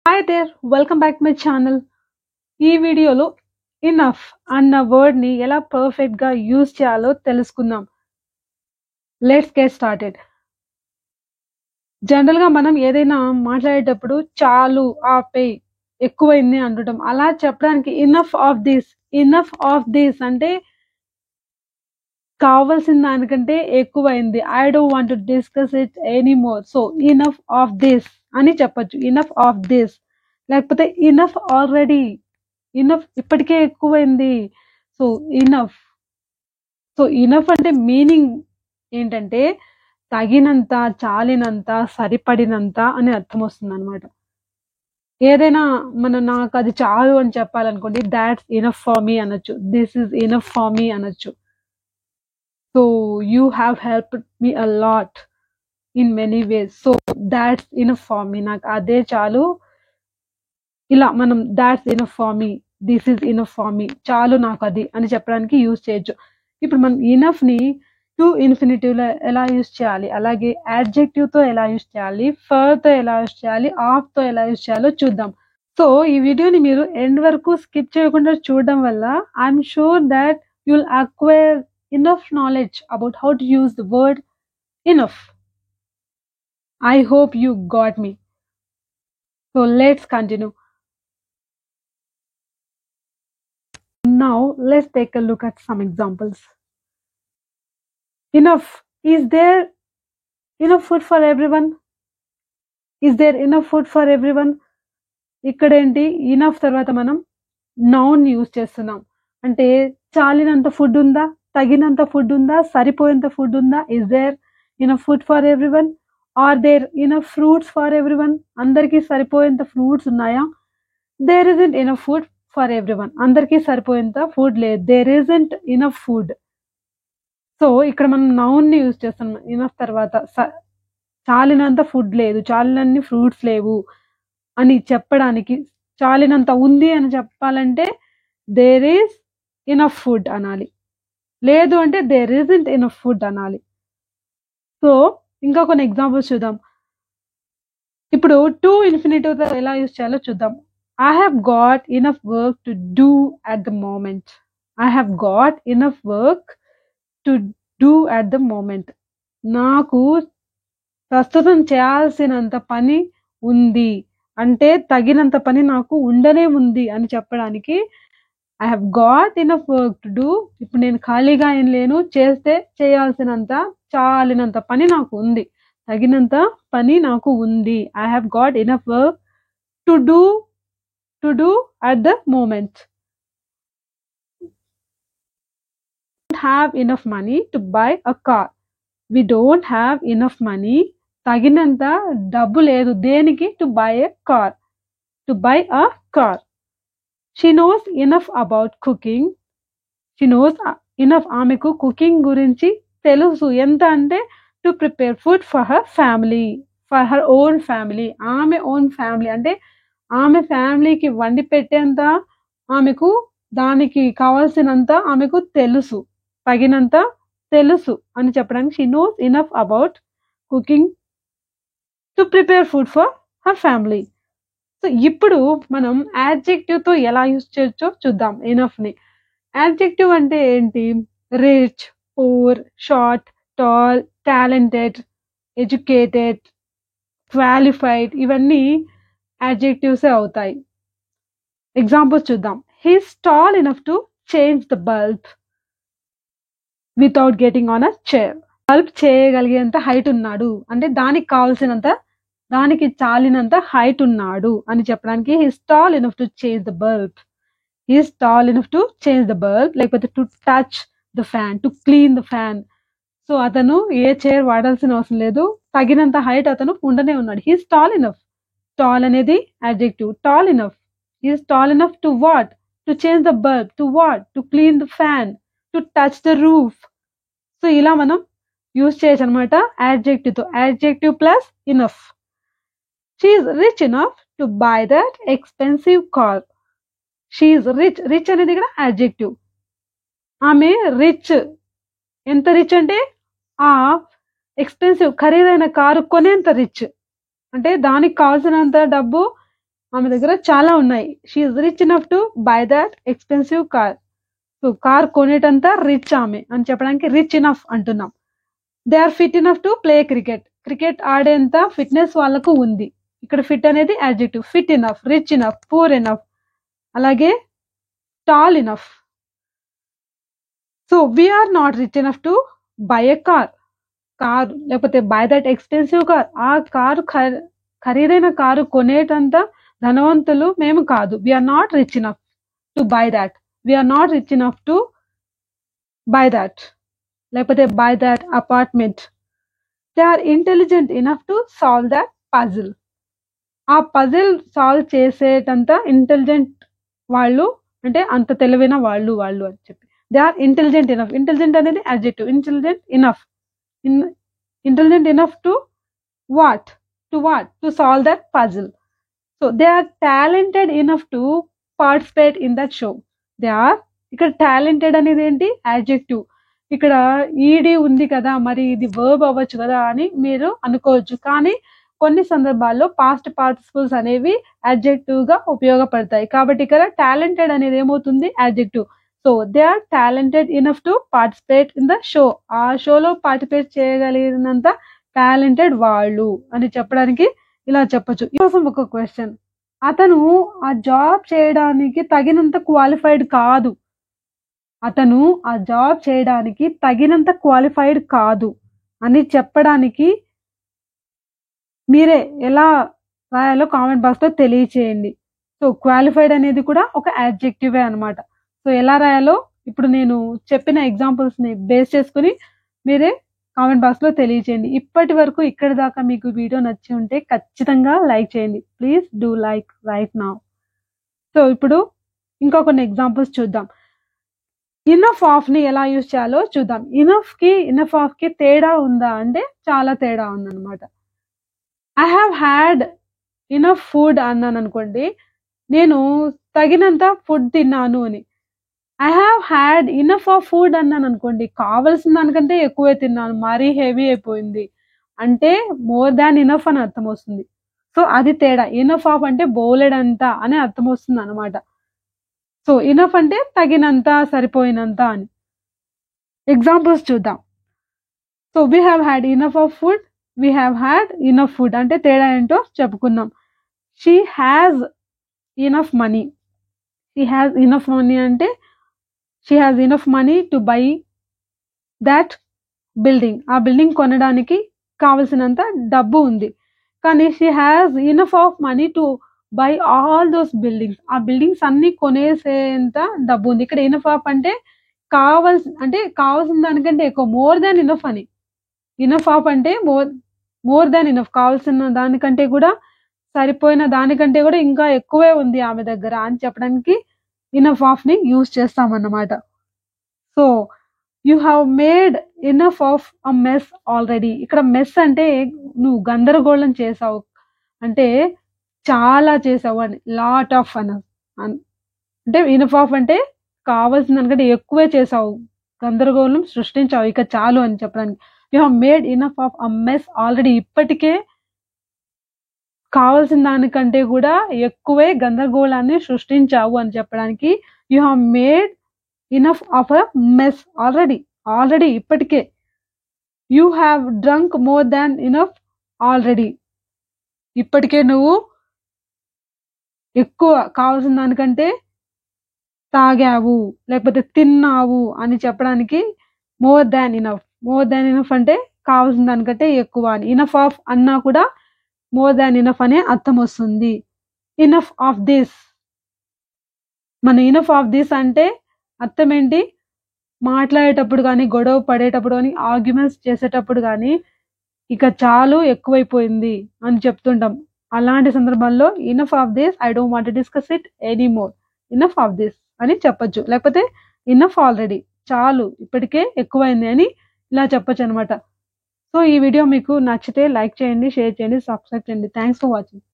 Hi there welcome back my channel. ఈ వీడియోలో enough అన్న వర్డ్ని ఎలా పర్ఫెక్ట్గా యూజ్ చేయాలో తెలుసుకుందాం. Let's get started. జనరల్గా మనం ఏదైనా మాట్లాడేటప్పుడు చాలు, ఆపే, ఎక్కువైంది అంటుంటాం. అలా చెప్పడానికి ఇనఫ్ ఆఫ్ దిస్ అంటే కావాల్సిన దానికంటే ఎక్కువైంది. I don't want to discuss it anymore. So enough of this అని చెప్పొచ్చు. ఇనఫ్ ఆఫ్ దిస్, లేకపోతే ఇనఫ్ ఆల్రెడీ, ఇనఫ్ ఇప్పటికే ఎక్కువైంది. So enough. ఇనఫ్ అంటే మీనింగ్ ఏంటంటే తగినంత, చాలినంత, సరిపడినంత అని అర్థం వస్తుంది అనమాట. ఏదైనా నాకు అది చాలు అని చెప్పాలనుకోండి, దాట్స్ ఇనఫ్ ఫర్ మీ అనొచ్చు. This is enough for me అనొచ్చు. So you have helped me a lot in many ways. So that's enough for me, నాకు అదే చాలు. ఇలా మనం that's enough for me, this is enough for me, చాలు నాకు అది అని చెప్పడానికి యూజ్ చేయొచ్చు. ఇప్పుడు మనం ఇనఫ్ ని టు ఇన్ఫినిటివ్ లో ఎలా యూజ్ చేయాలి, అలాగే యాడ్జెక్టివ్ తో ఎలా యూజ్ చేయాలి, ఫర్ తో ఎలా యూజ్ చేయాలి, ఆఫ్ తో ఎలా యూజ్ చేయాలో చూద్దాం. సో ఈ వీడియోని మీరు ఎండ్ వరకు స్కిప్ చేయకుండా చూడడం వల్ల I'm sure that you'll acquire enough knowledge about how to use the word enough. I hope you got me. So let's continue. Now let's take a look at some examples. Enough. Is there enough food for everyone? Is there enough food for everyone? ఇక్కడేంటి, enough తర్వాత మనం noun use చేస్తున్నాం. అంటే చాలినంత food ఉందా, తగినంత food ఉందా, సరిపోయేంత food ఉందా. Is there enough food for everyone? Are there enough fruits for everyone? అందరికీ సరిపోయేంత ఫ్రూట్స్ ఉన్నాయా? There isn't enough food for everyone. అందరికీ సరిపోయేంత ఫుడ్ లేదు. There isn't enough food. So ఇక్కడ మనం నౌన్ ని యూజ్ చేస్తున్నాం. ఇనఫ్ తర్వాత చాలినంత ఫుడ్ లేదు, చాలినన్ని ఫ్రూట్స్ లేవు అని చెప్పడానికి, చాలినంత ఉంది అని చెప్పాలంటే దేర్ ఈజ్ ఇనఫ్ ఫుడ్ అనాలి. లేదు అంటే దేర్ ఇజంట్ ఇనఫ్ ఫుడ్ అనాలి. సో ఇంకా కొన్ని ఎగ్జాంపుల్స్ చూద్దాం. ఇప్పుడు టు ఇన్ఫినిటివ్ తో ఎలా యూజ్ చేయాలో చూద్దాం. I have got enough work to do at the moment. I have got enough work to do at the moment. నాకు ప్రస్తుతం చేయాల్సినంత పని ఉంది అంటే తగినంత పని నాకు ఉండనే ఉంది అని చెప్పడానికి I have got enough work to do. ఇప్పుడు నేను ఖాళీగా ఏం లేను, చేస్తే చేయాల్సినంత, చాలినంత పని నాకు ఉంది, తగినంత పని నాకు ఉంది. I have got enough work to do at the moment. Have enough money to buy a car. We don't have enough money, తగినంత డబ్బు లేదు దేనికి, to buy a car, to buy a car. She knows enough about cooking. She knows enough, ఆమెకు cooking గురించి తెలుసు. ఎంత అంటే to prepare food for her family, for her own family. ఆమె ఓన్ ఫ్యామిలీ అంటే ఆమె ఫ్యామిలీకి వండి పెట్టేంత ఆమెకు, దానికి కావాల్సినంత ఆమెకు తెలుసు, తగినంత తెలుసు అని చెప్పడానికి she knows enough about cooking to prepare food for her family. So ఇప్పుడు మనం యాడ్జెక్టివ్ తో ఎలా యూజ్ చేయొచ్చో చూద్దాం ఇనఫ్ ని. యాడ్జెక్టివ్ అంటే ఏంటి? Rich, poor, short, tall, talented, educated, qualified, ఇవన్నీ యాడ్జెక్టివ్సే అవుతాయి. ఎగ్జాంపుల్స్ చూద్దాం. He's tall enough to change the bulb without getting on a chair. Bulb చేయగలిగేంత హైట్ ఉన్నాడు అంటే దానికి కావాల్సినంత, దానికి చాలినంత హైట్ ఉన్నాడు అని చెప్పడానికి he's tall enough to change the bulb. He's tall enough to change the bulb, లేకపోతే to touch the fan, to clean the fan. So అతను ఏ చైర్ వాడాల్సిన అవసరం లేదు, తగినంత హైట్ అతను ఉండనే ఉన్నాడు. He's tall enough. టాల్ అనేది adjective. Tall enough. He's tall enough to what? To change the bulb. To what? To clean the fan. To touch the roof. So ఇలా మనం యూజ్ చేయొచ్చు అనమాట యాడ్జెక్టివ్ తో. Adjective plus enough. She is rich enough to buy that expensive car. She is rich. Rich అనేది ఇక్కడ adjective. ఆమె rich. ఎంత rich అంటే ఆ ఎక్స్పెన్సివ్, ఖరీదైన కారు కొనేంత రిచ్. అంటే దానికి కావాల్సినంత డబ్బు ఆమె దగ్గర చాలా ఉన్నాయి. She is rich enough to buy that expensive car. So car కొనేటంత రిచ్ ఆమె అని చెప్పడానికి రిచ్ ఇనఫ్ అంటున్నాం. They are fit enough to play cricket. Cricket ఆడేంత ఫిట్నెస్ వాళ్ళకు ఉంది. ఇక్కడ ఫిట్ అనేది adjective. Fit enough, rich enough, poor enough, అలాగే tall enough. So we are not rich enough to buy a car. Car లేకపోతే buy that expensive car. ఆ car ఖరీదైన car కొనేటంత ధనవంతులు మేము కాదు. We are not rich enough to buy that. We are not rich enough to buy that, లేకపోతే buy that apartment. They are intelligent enough to solve that puzzle. ఆ puzzle solve చేసేటంత intelligent వాళ్ళు, అంటే అంత తెలివైన వాళ్ళు అని చెప్పి. They are intelligent enough. Intelligent అనేది adjective. Intelligent enough. Intelligent enough to what? To solve that puzzle. So they are talented enough to participate in that show. They are, ఇక్కడ టాలెంటెడ్ అనేది ఏంటి? యాడ్జెక్టివ్. ఇక్కడ ఈడి ఉంది కదా, మరి ఇది వర్బ్ అవ్వచ్చు కదా అని మీరు అనుకోవచ్చు. కానీ కొన్ని సందర్భాల్లో పాస్ట్ పార్టిసిపల్స్ అనేవి యాడ్జెక్టివ్ గా ఉపయోగపడతాయి. కాబట్టి ఇక్కడ టాలెంటెడ్ అనేది ఏమవుతుంది? Adjective. So they are talented enough to participate in the show. ఆ షోలో పార్టిసిపేట్ చేయగలిగినంత టాలెంటెడ్ వాళ్ళు అని చెప్పడానికి ఇలా చెప్పొచ్చు. కోసం ఒక క్వశ్చన్. అతను ఆ జాబ్ చేయడానికి తగినంత క్వాలిఫైడ్ కాదు. అతను ఆ జాబ్ చేయడానికి తగినంత క్వాలిఫైడ్ కాదు అని చెప్పడానికి మీరే ఎలా రాయాలో కామెంట్ బాక్స్ లో తెలియచేయండి. సో క్వాలిఫైడ్ అనేది కూడా ఒక యాడ్జెక్టివే అన్నమాట. సో ఎలా రాయాలో ఇప్పుడు నేను చెప్పిన ఎగ్జాంపుల్స్ ని బేస్ చేసుకుని మీరే కామెంట్ బాక్స్ లో తెలియచేయండి. ఇప్పటి వరకు ఇక్కడి దాకా మీకు వీడియో నచ్చి ఉంటే ఖచ్చితంగా లైక్ చేయండి. Please do like right now. So ఇప్పుడు ఇంకా కొన్ని ఎగ్జాంపుల్స్ చూద్దాం. ఇనఫ్ ఆఫ్ ని ఎలా యూజ్ చేయాలో చూద్దాం. ఇనఫ్ ఆఫ్ కి తేడా ఉందా అంటే చాలా తేడా ఉందన్నమాట. I have had enough food అన్నాను అనుకోండి, నేను తగినంత ఫుడ్ తిన్నాను అని. I have had enough of food అన్నాను అనుకోండి, కావలసిన దానికంటే ఎక్కువే తిన్నాను, మరీ హెవీ అయిపోయింది అంటే మోర్ దాన్ ఇనఫ్ అని అర్థం వస్తుంది. సో అది తేడా. ఇనఫ్ ఆఫ్ అంటే బోలెడంత అని అర్థం వస్తుంది అనమాట. సో ఇనఫ్ అంటే తగినంత, సరిపోయినంత అని. ఎగ్జాంపుల్స్ చూద్దాం. So we have had enough of food, we have had enough food అంటే తేడా ఏంటో చెప్పుకుందాం. She has enough money. She has enough money అంటే she has enough money to buy that building. ఆ బిల్డింగ్ కొనడానికి కావలసినంత డబ్బు ఉంది. కానీ she has enough of money to buy all those buildings. ఆ బిల్డింగ్స్ అన్ని కొనేసేంత డబ్బు ఉంది. ఇక్కడ ఇనఫ్ ఆఫ్ అంటే కావాల్సిన దానికంటే ఎక్కువ, మోర్ దాన్ ఇనఫ్ అని. ఇనఫ్ ఆఫ్ అంటే మోర్ దాన్ ఇనఫ్, కావాల్సిన దానికంటే కూడా, సరిపోయిన దానికంటే కూడా ఇంకా ఎక్కువే ఉంది ఆమె దగ్గర అని చెప్పడానికి ఇనఫ్ ఆఫ్ ని యూజ్ చేస్తామన్నమాట. So you have made enough of a mess already. ఇక్కడ మెస్ అంటే నువ్వు గందరగోళం చేసావు అంటే చాలా చేసావు అని, లాట్ ఆఫ్ అని అంటే ఇనఫ్ ఆఫ్ అంటే కావాల్సిన దానికంటే ఎక్కువే చేసావు, గందరగోళం సృష్టించావు, ఇక చాలు అని చెప్పడానికి. You have made enough of a mess already. ఇప్పటికే కావాల్సిన దానికంటే కూడా ఎక్కువే గందరగోళాన్ని సృష్టించావు అని చెప్పడానికి you have made enough of a mess already ఇప్పటికే. You have drunk more than enough already. ఇప్పటికే నువ్వు ఎక్కువ, కావాల్సిన దానికంటే తాగావు లేకపోతే తిన్నావు అని చెప్పడానికి మోర్ దాన్ ఇనఫ్ అంటే కావాల్సిన దానికంటే ఎక్కువ అని. ఇనఫ్ ఆఫ్ అన్నా కూడా మోర్ దాన్ ఇనఫ్ అనే అర్థం వస్తుంది. ఇనఫ్ ఆఫ్ దిస్, మన ఇనఫ్ ఆఫ్ దిస్ అంటే అర్థం ఏంటి? మాట్లాడేటప్పుడు కానీ, గొడవ పడేటప్పుడు కానీ, ఆర్గ్యుమెంట్స్ చేసేటప్పుడు కానీ ఇక చాలు, ఎక్కువైపోయింది అని చెప్తుంటాం. అలాంటి సందర్భాల్లో enough of this, I don't want to discuss it any more, enough of this అని చెప్పొచ్చు. లేకపోతే ఇనఫ్ ఆల్రెడీ, చాలు ఇప్పటికే ఎక్కువైంది అని ఇలా చెప్పొచ్చు అనమాట. సో ఈ వీడియో మీకు నచ్చితే లైక్ చేయండి, షేర్ చేయండి, సబ్స్క్రైబ్ చేయండి. Thanks for watching.